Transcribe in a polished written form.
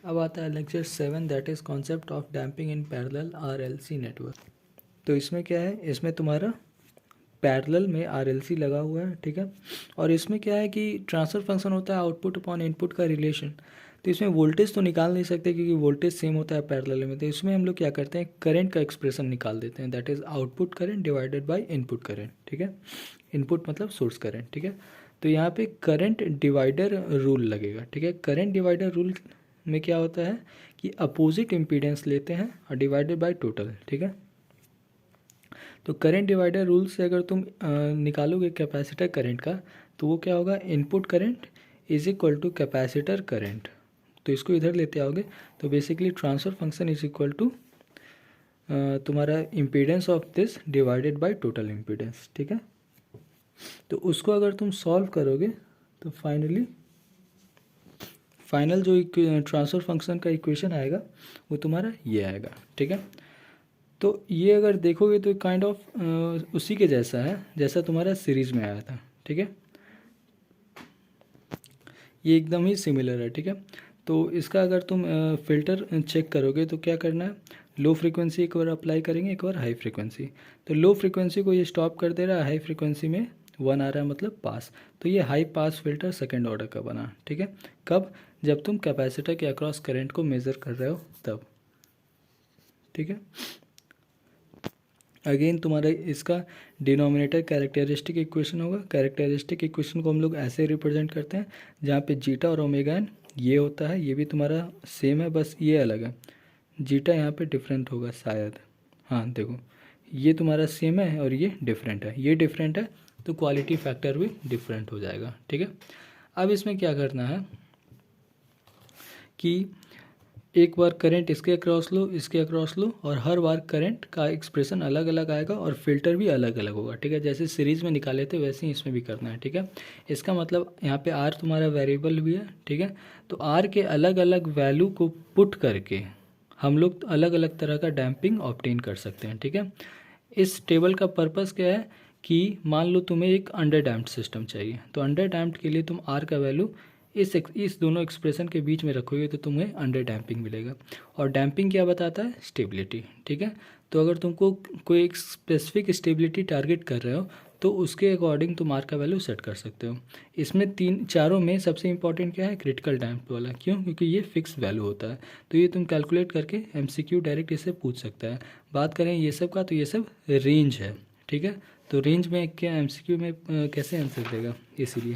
अब आता है lecture 7 that is concept of damping in parallel RLC network. तो इसमें क्या है, इसमें तुम्हारा पैरेलल में आरएलसी लगा हुआ है, ठीक है। और इसमें क्या है कि ट्रांसफर फंक्शन होता है आउटपुट अपॉन इनपुट का रिलेशन। तो इसमें वोल्टेज तो निकाल नहीं सकते क्योंकि वोल्टेज सेम होता है पैरेलल में। तो इसमें हम लोग क्या करते हैं, करंट का एक्सप्रेशन निकाल देते हैं, that is output current divided by input current, ठीक है। इनपुट मतलब सोर्स करंट, ठीक है। तो यहाँ पे करंट डिवाइडर रूल लगेगा, ठीक है। करंट डिवाइडर रूल में क्या होता है कि अपोजिट इम्पीडेंस लेते हैं और डिवाइडेड बाय टोटल, ठीक है। तो करंट डिवाइडर रूल से अगर तुम निकालोगे कैपेसिटर करंट का, तो वो क्या होगा, input current is equal to capacitor current. तो इसको इधर लेते आओगे तो basically transfer function is equal to तुम्हारा impedance of this divided by total impedance, ठीक है। तो उसको अगर तुम सॉल्व करोगे तो फाइनल जो ट्रांसफर फंक्शन का इक्वेशन आएगा वो तुम्हारा ये आएगा, ठीक है। तो ये अगर देखोगे तो काइंड ऑफ उसी के जैसा है जैसा तुम्हारा सीरीज में आया था, ठीक है। ये एकदम ही सिमिलर है, ठीक है। तो इसका अगर तुम फ़िल्टर चेक करोगे तो क्या करना है, लो फ्रीक्वेंसी एक बार अप्लाई करेंगे, एक बार हाई फ्रीक्वेंसी। तो लो फ्रीक्वेंसी को ये स्टॉप कर दे रहा है, हाई फ्रीक्वेंसी में 1 आ रहा है मतलब पास। तो ये high pass filter second order का बना, ठीक है। कब, जब तुम कैपेसिटर के अक्रॉस करंट को मेज़र कर रहे हो तब, ठीक है। अगेन तुम्हारा इसका डिनोमिनेटर कैरेक्टरिस्टिक इक्वेशन होगा। कैरेक्टरिस्टिक इक्वेशन को हम लोग ऐसे रिप्रेजेंट करते हैं जहाँ पे जीटा और ओमेगा एन ये होता है, ये भी तुम्हारा सेम है, बस ये अलग है। जीटा यहाँ पे डिफरेंट होगा शायद, हाँ देखो ये तुम्हारा सेम है और ये डिफरेंट है, ये डिफरेंट है तो क्वालिटी फैक्टर भी डिफरेंट हो जाएगा, ठीक है। अब इसमें क्या करना है कि एक बार करंट इसके अक्रॉस लो, इसके अक्रॉस लो, और हर बार करंट का एक्सप्रेशन अलग अलग आएगा और फिल्टर भी अलग अलग होगा, ठीक है। जैसे सीरीज में निकाले थे वैसे ही इसमें भी करना है, ठीक है। इसका मतलब यहाँ पे आर तुम्हारा वेरिएबल भी है, ठीक है। तो आर के अलग अलग वैल्यू को पुट करके हम लोग अलग अलग तरह का डैम्पिंग ऑब्टेन कर सकते हैं, ठीक है। इस टेबल का पर्पज़ क्या है कि मान लो तुम्हें एक अंडर डैम्प्ड सिस्टम चाहिए, तो अंडर डैम्प्ड के लिए तुम आर का वैल्यू इस दोनों एक्सप्रेशन के बीच में रखोगे तो तुम्हें अंडर डैम्पिंग मिलेगा। और डैम्पिंग क्या बताता है, स्टेबिलिटी, ठीक है। तो अगर तुमको कोई एक स्पेसिफिक स्टेबिलिटी टारगेट कर रहे हो तो उसके अकॉर्डिंग तुम आर का वैल्यू सेट कर सकते हो। इसमें चारों में सबसे इंपॉर्टेंट क्या है, क्रिटिकल डैम्प वाला, क्यों, क्योंकि ये फिक्स वैल्यू होता है। तो ये तुम कैलकुलेट करके एमसीक्यू डायरेक्ट इससे पूछ सकता है। बात करें ये सब का तो ये सब रेंज है, ठीक है। तो रेंज में क्या एमसीक्यू में कैसे आंसर देगा, इसीलिए